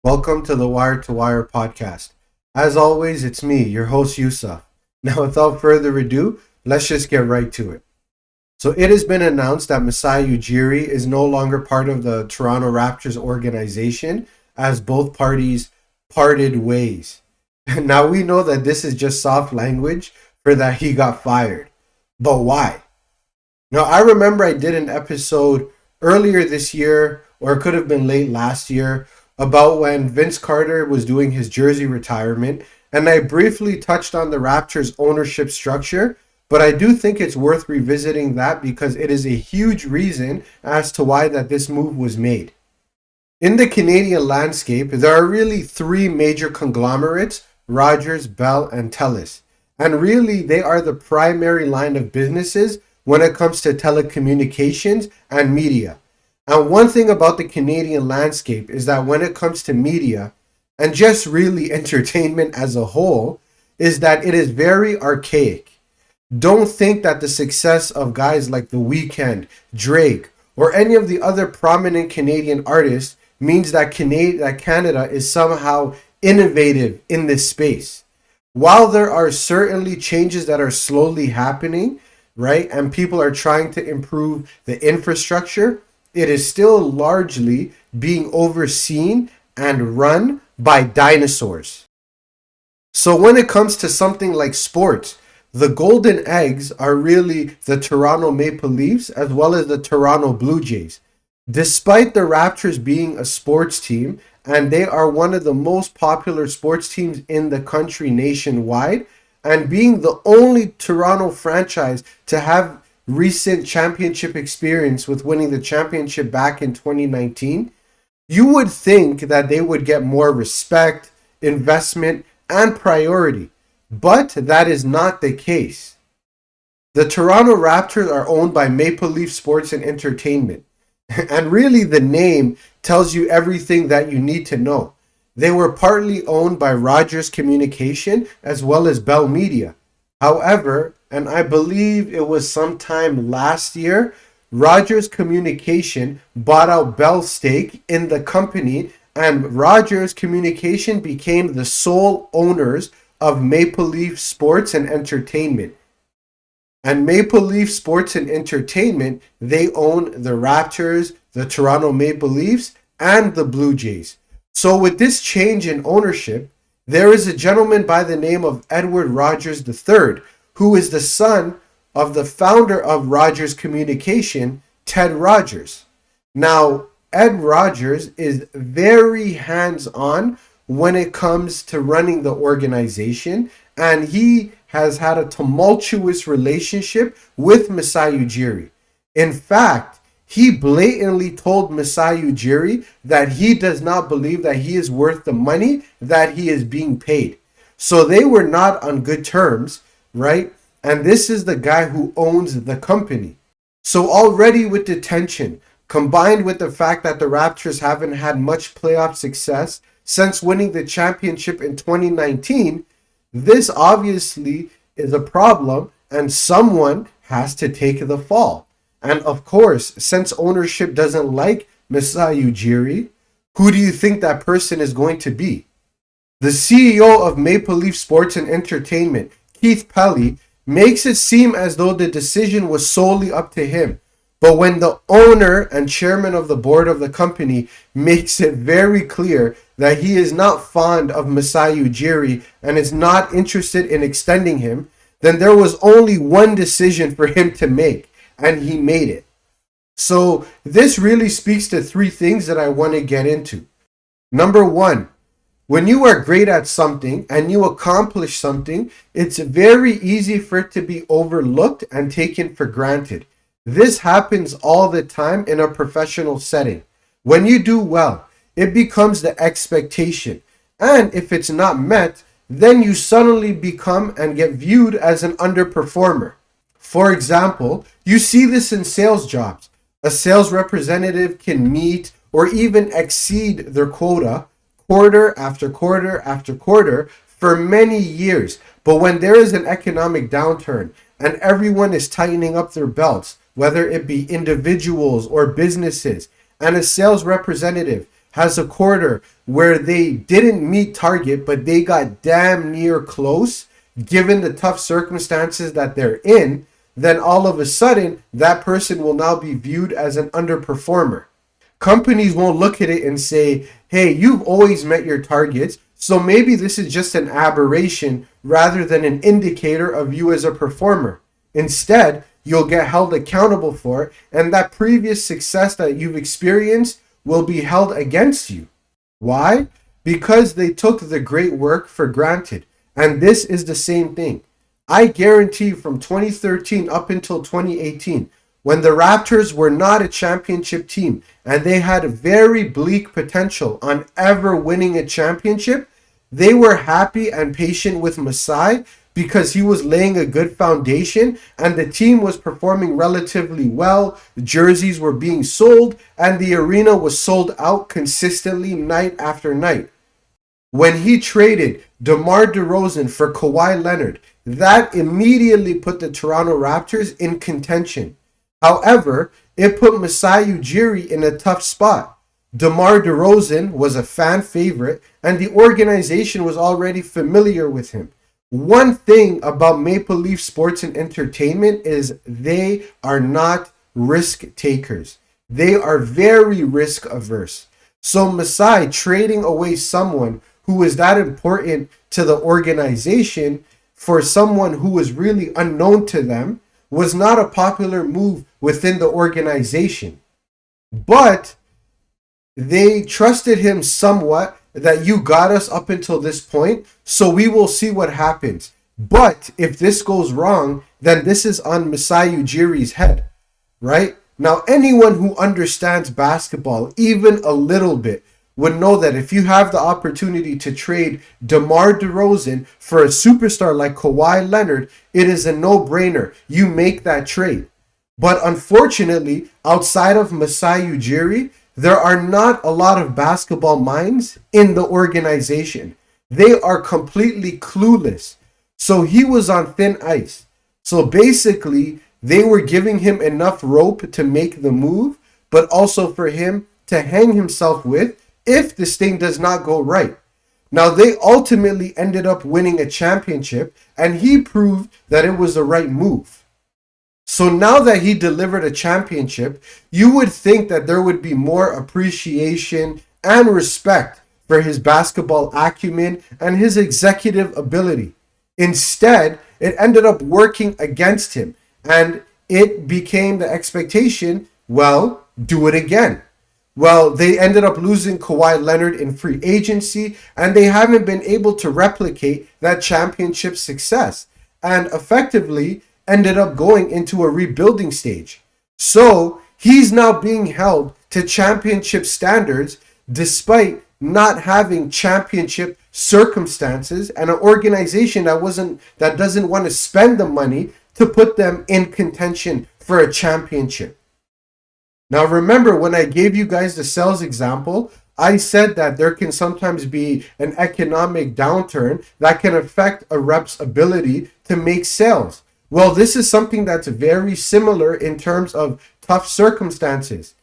Welcome to the Wire to Wire podcast. As always, it's me, your host Yusuf. Now, without further ado, let's just get right to it. So, it has been announced that Masai Ujiri is no longer part of the Toronto Raptors organization as both parties parted ways. Now, we know that this is just soft language for that he got fired. But why? Now, I remember I did an episode earlier this year, or it could have been late last year, about when Vince Carter was doing his jersey retirement, and I briefly touched on the Raptors ownership structure, but I do think it's worth revisiting that because it is a huge reason as to why that this move was made. In the Canadian landscape, there are really three major conglomerates: Rogers, Bell, and Telus. And really, they are the primary line of businesses when it comes to telecommunications and media. And one thing about the Canadian landscape is that when it comes to media and just really entertainment as a whole, is that it is very archaic. Don't think that the success of guys like The Weeknd, Drake, or any of the other prominent Canadian artists means that Canada is somehow innovative in this space. While there are certainly changes that are slowly happening, right, and people are trying to improve the infrastructure, it is still largely being overseen and run by dinosaurs. So when it comes to something like sports, the golden eggs are really the Toronto Maple Leafs as well as the Toronto Blue Jays. Despite the Raptors being a sports team, and they are one of the most popular sports teams in the country nationwide, and being the only Toronto franchise to have recent championship experience with winning the championship back in 2019, you would think that they would get more respect, investment, and priority. But that is not the case. The Toronto Raptors are owned by Maple Leaf Sports and Entertainment. And really, the name tells you everything that you need to know. They were partly owned by Rogers Communication as well as Bell Media. However, and I believe it was sometime last year, Rogers Communication bought out Bell's stake in the company, and Rogers Communication became the sole owners of Maple Leaf Sports and Entertainment. And Maple Leaf Sports and Entertainment, they own the Raptors, the Toronto Maple Leafs, and the Blue Jays. So with this change in ownership, there is a gentleman by the name of Edward Rogers III, who is the son of the founder of Rogers Communication, Ted Rogers. Now, Ed Rogers is very hands-on when it comes to running the organization, and he has had a tumultuous relationship with Masai Ujiri. In fact, he blatantly told Masai Ujiri that he does not believe that he is worth the money that he is being paid. So they were not on good terms, right? And this is the guy who owns the company. So already with the tension, combined with the fact that the Raptors haven't had much playoff success since winning the championship in 2019, this obviously is a problem and someone has to take the fall. And of course, since ownership doesn't like Masai Ujiri, who do you think that person is going to be? The CEO of Maple Leaf Sports and Entertainment, Keith Pelly, makes it seem as though the decision was solely up to him. But when the owner and chairman of the board of the company makes it very clear that he is not fond of Masai Ujiri and is not interested in extending him, then there was only one decision for him to make, and he made it. So this really speaks to three things that I want to get into. Number one, when you are great at something and you accomplish something, it's very easy for it to be overlooked and taken for granted. This happens all the time in a professional setting. When you do well, it becomes the expectation. And if it's not met, then you suddenly become and get viewed as an underperformer. For example, you see this in sales jobs. A sales representative can meet or even exceed their quota quarter after quarter after quarter for many years. But when there is an economic downturn and everyone is tightening up their belts, whether it be individuals or businesses, and a sales representative has a quarter where they didn't meet target, but they got damn near close, given the tough circumstances that they're in, then all of a sudden, that person will now be viewed as an underperformer. Companies won't look at it and say, hey, you've always met your targets, so maybe this is just an aberration rather than an indicator of you as a performer. Instead, you'll get held accountable for it, and that previous success that you've experienced will be held against you. Why? Because they took the great work for granted. And this is the same thing. I guarantee from 2013 up until 2018, when the Raptors were not a championship team and they had very bleak potential on ever winning a championship, they were happy and patient with Masai because he was laying a good foundation and the team was performing relatively well. The jerseys were being sold and the arena was sold out consistently night after night. When he traded DeMar DeRozan for Kawhi Leonard, that immediately put the Toronto Raptors in contention. However, it put Masai Ujiri in a tough spot. DeMar DeRozan was a fan favorite, and the organization was already familiar with him. One thing about Maple Leaf Sports and Entertainment is they are not risk takers. They are very risk averse. So Masai trading away someone who is that important to the organization for someone who was really unknown to them was not a popular move within the organization. But they trusted him somewhat that you got us up until this point, so we will see what happens. But if this goes wrong, then this is on Masai Ujiri's head, right? Now, anyone who understands basketball, even a little bit, would know that if you have the opportunity to trade DeMar DeRozan for a superstar like Kawhi Leonard, it is a no-brainer. You make that trade. But unfortunately, outside of Masai Ujiri, there are not a lot of basketball minds in the organization. They are completely clueless. So he was on thin ice. So basically, they were giving him enough rope to make the move, but also for him to hang himself with if this thing does not go right. Now, they ultimately ended up winning a championship, and he proved that it was the right move. So now that he delivered a championship, you would think that there would be more appreciation and respect for his basketball acumen and his executive ability. Instead, it ended up working against him, and it became the expectation, well, do it again. Well, they ended up losing Kawhi Leonard in free agency, and they haven't been able to replicate that championship success, and effectively ended up going into a rebuilding stage. So he's now being held to championship standards despite not having championship circumstances and an organization that doesn't want to spend the money to put them in contention for a championship. Now, remember when I gave you guys the sales example, I said that there can sometimes be an economic downturn that can affect a rep's ability to make sales. Well, this is something that's very similar in terms of tough circumstances.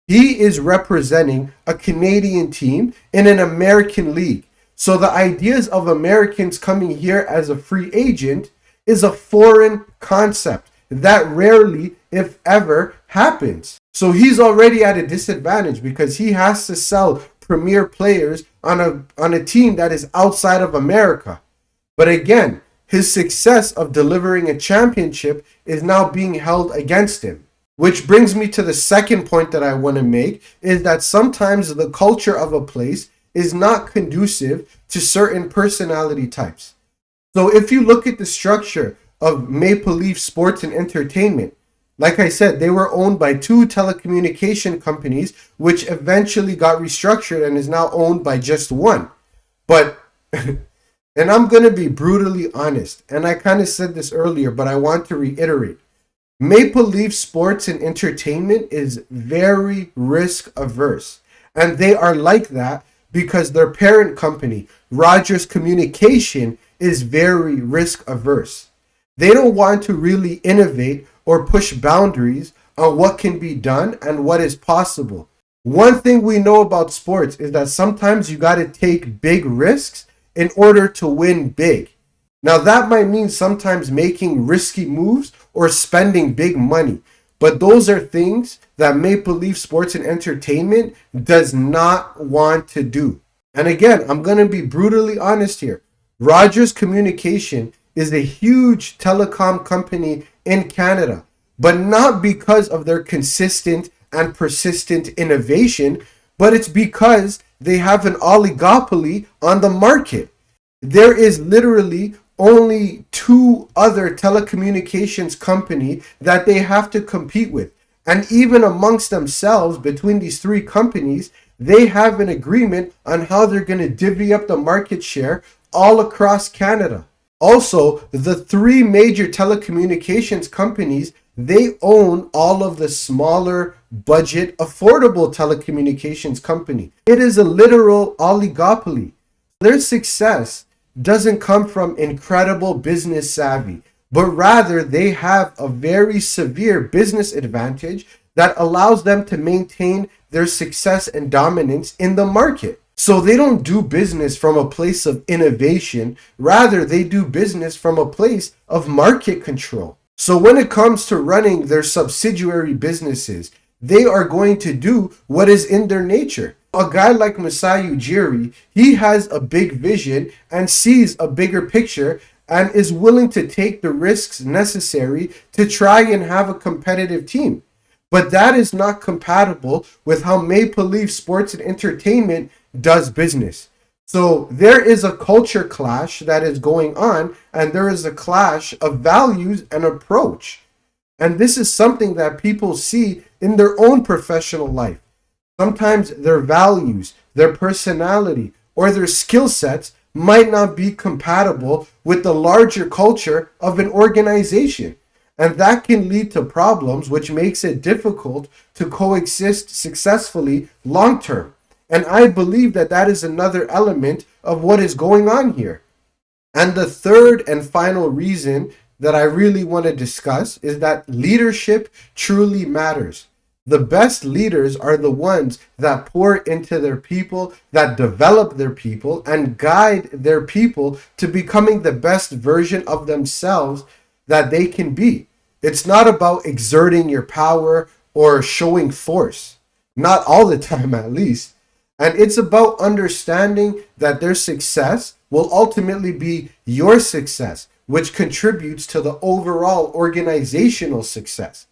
He is representing a Canadian team in an American league. So the ideas of Americans coming here as a free agent is a foreign concept that rarely, if ever, happens. So he's already at a disadvantage because he has to sell premier players on a team that is outside of America. But again, his success of delivering a championship is now being held against him. Which brings me to the second point that I want to make, is that sometimes the culture of a place is not conducive to certain personality types. So if you look at the structure of Maple Leaf Sports and Entertainment, like I said, they were owned by two telecommunication companies, which eventually got restructured and is now owned by just one. But, and I'm going to be brutally honest, and I kind of said this earlier, but I want to reiterate. Maple Leaf Sports and Entertainment is very risk averse. And they are like that because their parent company, Rogers Communication, is very risk averse. They don't want to really innovate or push boundaries on what can be done and what is possible. One thing we know about sports is that sometimes you got to take big risks in order to win big. Now, that might mean sometimes making risky moves or spending big money, but those are things that Maple Leaf Sports and Entertainment does not want to do. And again, I'm going to be brutally honest here. Rogers Communication is a huge telecom company in Canada, but not because of their consistent and persistent innovation, but it's because they have an oligopoly on the market. There is literally only two other telecommunications company that they have to compete with. And even amongst themselves, between these three companies, they have an agreement on how they're going to divvy up the market share all across Canada. Also, the three major telecommunications companies, they own all of the smaller budget affordable telecommunications company. It is a literal oligopoly. Their success doesn't come from incredible business savvy, but rather they have a very severe business advantage that allows them to maintain their success and dominance in the market. So they don't do business from a place of innovation, rather they do business from a place of market control. So when it comes to running their subsidiary businesses, they are going to do what is in their nature. A guy like Masai Ujiri, he has a big vision and sees a bigger picture and is willing to take the risks necessary to try and have a competitive team. But that is not compatible with how Maple Leaf Sports and Entertainment does business. So there is a culture clash that is going on, and there is a clash of values and approach. And this is something that people see in their own professional life. Sometimes their values, their personality, or their skill sets might not be compatible with the larger culture of an organization. And that can lead to problems, which makes it difficult to coexist successfully long term. And I believe that that is another element of what is going on here. And the third and final reason that I really want to discuss is that leadership truly matters. The best leaders are the ones that pour into their people, that develop their people, and guide their people to becoming the best version of themselves that they can be. It's not about exerting your power or showing force. Not all the time, at least. And it's about understanding that their success will ultimately be your success, which contributes to the overall organizational success.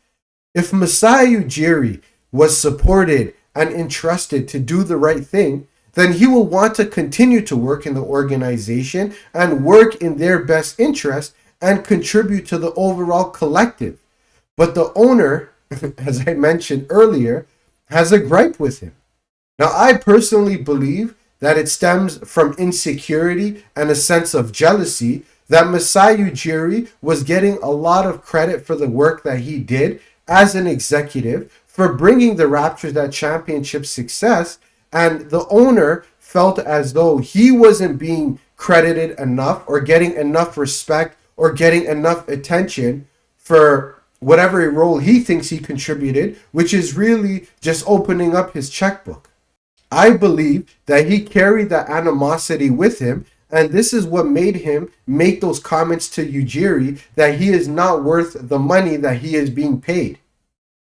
If Masai Ujiri was supported and entrusted to do the right thing, then he will want to continue to work in the organization and work in their best interest and contribute to the overall collective. But the owner, as I mentioned earlier, has a gripe with him. Now, I personally believe that it stems from insecurity and a sense of jealousy that Masai Ujiri was getting a lot of credit for the work that he did as an executive for bringing the Raptors that championship success, and the owner felt as though he wasn't being credited enough or getting enough respect or getting enough attention for whatever role he thinks he contributed, which is really just opening up his checkbook. I believe that he carried that animosity with him, and this is what made him make those comments to Ujiri that he is not worth the money that he is being paid.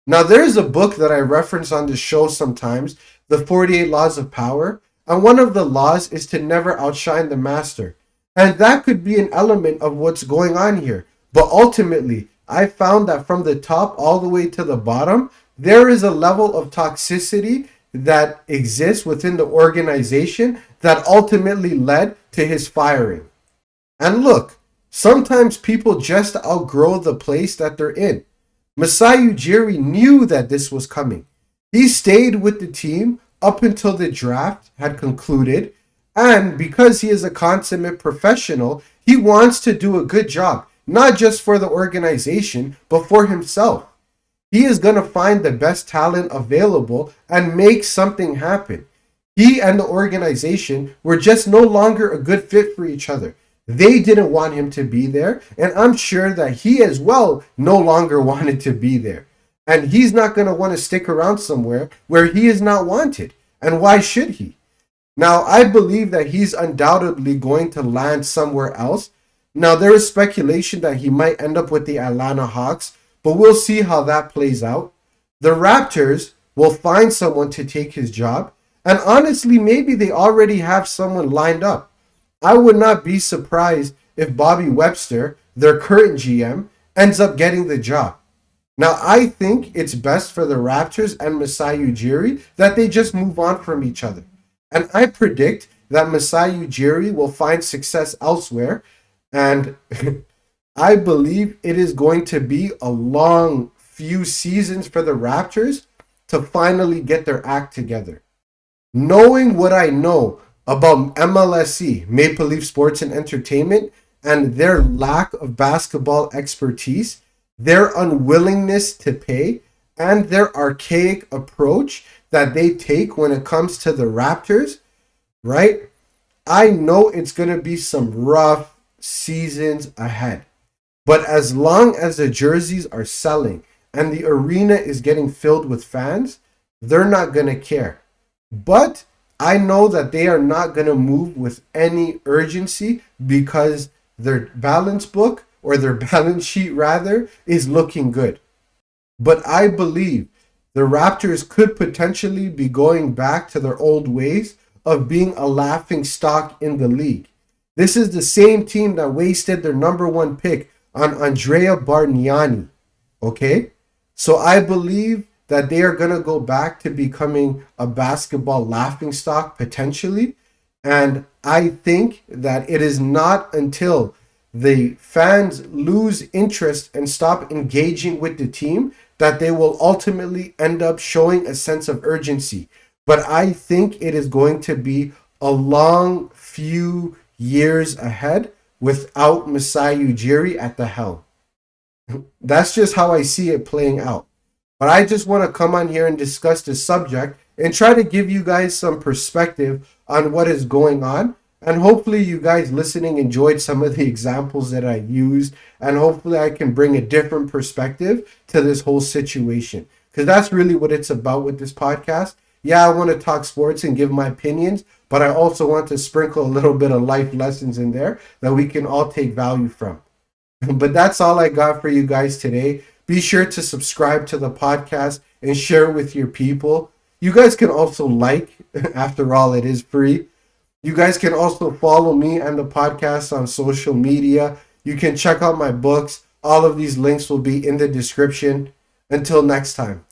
Now, there's a book that I reference on the show sometimes, The 48 Laws of Power, and one of the laws is to never outshine the master. And that could be an element of what's going on here. But ultimately, I found that from the top all the way to the bottom, there is a level of toxicity that exists within the organization that ultimately led to his firing. And look, sometimes people just outgrow the place that they're in. Masai Ujiri knew that this was coming. He stayed with the team up until the draft had concluded, and because he is a consummate professional, he wants to do a good job, not just for the organization, but for himself. He is going to find the best talent available and make something happen. He and the organization were just no longer a good fit for each other. They didn't want him to be there, and I'm sure that he as well no longer wanted to be there. And he's not going to want to stick around somewhere where he is not wanted. And why should he? Now, I believe that he's undoubtedly going to land somewhere else. Now, there is speculation that he might end up with the Atlanta Hawks, but we'll see how that plays out. The Raptors will find someone to take his job. And honestly, maybe they already have someone lined up. I would not be surprised if Bobby Webster, their current GM, ends up getting the job. Now, I think it's best for the Raptors and Masai Ujiri that they just move on from each other. And I predict that Masai Ujiri will find success elsewhere. And I believe it is going to be a long few seasons for the Raptors to finally get their act together. Knowing what I know about MLSC, Maple Leaf Sports and Entertainment, and their lack of basketball expertise, their unwillingness to pay, and their archaic approach that they take when it comes to the Raptors, right? I know it's going to be some rough seasons ahead. But as long as the jerseys are selling and the arena is getting filled with fans, they're not going to care. But I know that they are not going to move with any urgency because their balance book, or their balance sheet rather, is looking good. But I believe the Raptors could potentially be going back to their old ways of being a laughing stock in the league. This is the same team that wasted their number one pick on Andrea Bargnani. Okay? So I believe that they are going to go back to becoming a basketball laughingstock potentially. And I think that it is not until the fans lose interest and stop engaging with the team that they will ultimately end up showing a sense of urgency. But I think it is going to be a long few years ahead without Masai Ujiri at the helm. That's just how I see it playing out. But I just want to come on here and discuss this subject and try to give you guys some perspective on what is going on. And hopefully you guys listening enjoyed some of the examples that I used. And hopefully I can bring a different perspective to this whole situation. Because that's really what it's about with this podcast. Yeah, I want to talk sports and give my opinions. But I also want to sprinkle a little bit of life lessons in there that we can all take value from. But that's all I got for you guys today. Be sure to subscribe to the podcast and share with your people. You guys can also like, after all, it is free. You guys can also follow me and the podcast on social media. You can check out my books. All of these links will be in the description. Until next time.